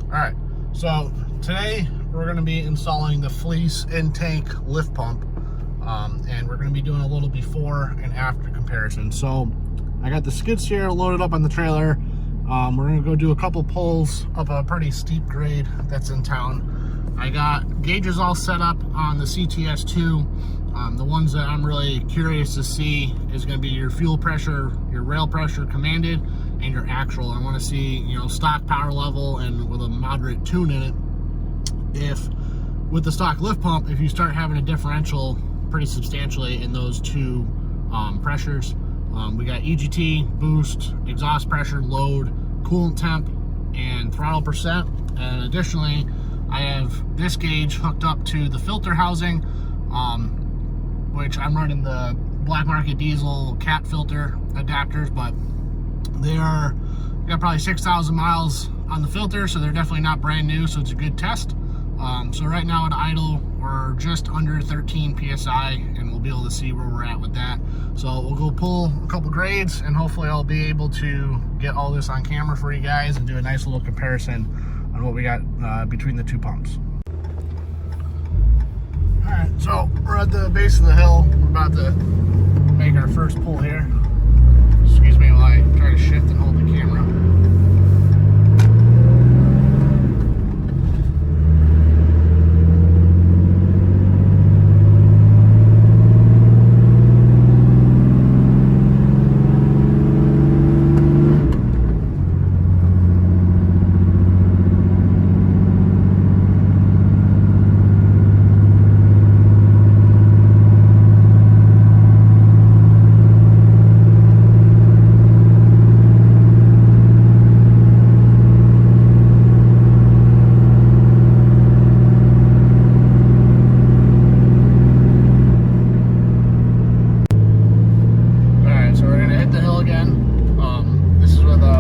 Alright, so today we're going to be installing the Fleece in-tank lift pump, and we're going to be doing a little before and after comparison. So I got the skid steer loaded up on the trailer. We're going to go do a couple pulls up a pretty steep grade that's in town. I got gauges all set up on the CTS2. The ones that I'm really curious to see is going to be your fuel pressure, your rail pressure commanded, and your actual. I want to see, stock power level and with a moderate tune in it. If with the stock lift pump, if you start having a differential pretty substantially in those two pressures. We got EGT, boost, exhaust pressure, load, coolant temp, and throttle percent. And additionally, I have this gauge hooked up to the filter housing, which I'm running the black market diesel cat filter adapters, but they got probably 6,000 miles on the filter, so they're definitely not brand new, so it's a good test. So right now at idle, we're just under 13 PSI, and we'll be able to see where we're at with that. So we'll go pull a couple grades, and hopefully I'll be able to get all this on camera for you guys and do a nice little comparison on what we got between the two pumps. All right, so we're at the base of the hill. We're about to make our first pull here. Excuse me while I try to shift and hold the camera.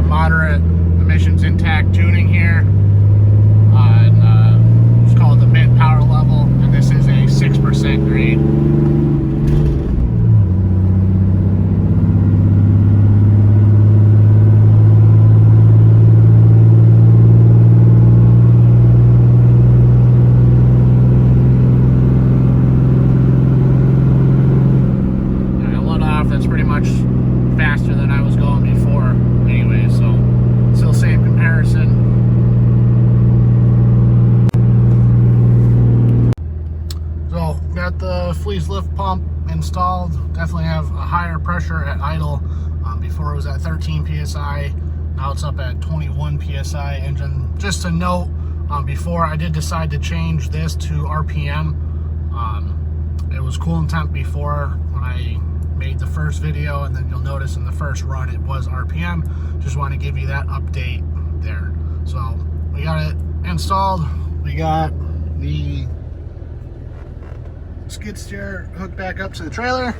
Moderate emissions intact tuning here on it's called the mid power level, and this is a 6% grade. And I let off, that's pretty much faster than I was going before anyway, so still same comparison. So got the Fleece lift pump installed. Definitely have a higher pressure at idle. Before it was at 13 psi, now it's up at 21 psi. And then just to note, before I did decide to change this to RPM. It was coolant temp before when I made the first video, and then you'll notice in the first run it was RPM. Just want to give you that update there. So we got it installed. We got the skid steer hooked back up to the trailer,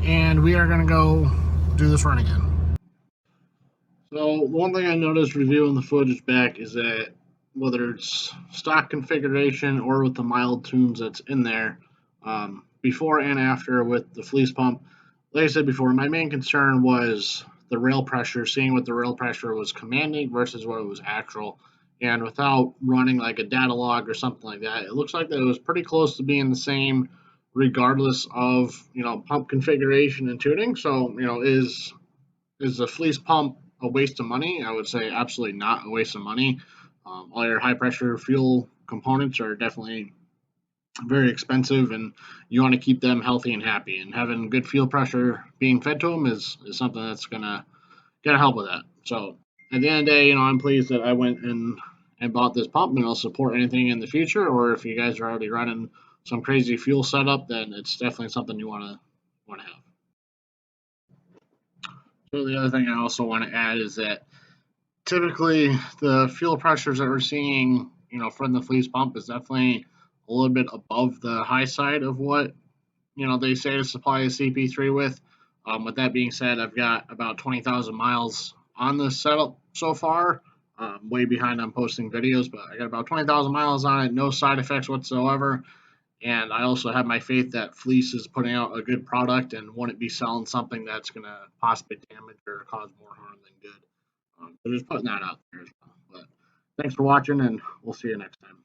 and we are going to go do this run again. So one thing I noticed reviewing the footage back is that whether it's stock configuration or with the mild tunes that's in there, before and after with the Fleece pump, like I said before, my main concern was the rail pressure, seeing what the rail pressure was commanding versus what it was actual. And without running like a data log or something like that, it looks like that it was pretty close to being the same regardless of, pump configuration and tuning. So, is the Fleece pump a waste of money? I would say absolutely not a waste of money. All your high pressure fuel components are definitely very expensive, and you want to keep them healthy and happy, and having good fuel pressure being fed to them is something that's gonna help with that. So at the end of the day, I'm pleased that I went and bought this pump, and I'll support anything in the future. Or if you guys are already running some crazy fuel setup, then it's definitely something you want to have. So the other thing I also want to add is that typically the fuel pressures that we're seeing, from the Fleece pump is definitely a little bit above the high side of what they say to supply a CP3 with. With that being said, I've got about 20,000 miles on this setup so far. Way behind on posting videos, but I got about 20,000 miles on it, no side effects whatsoever. And I also have my faith that Fleece is putting out a good product and wouldn't be selling something that's going to possibly damage or cause more harm than good. So just putting that out there as well. But Thanks for watching, and we'll see you next time.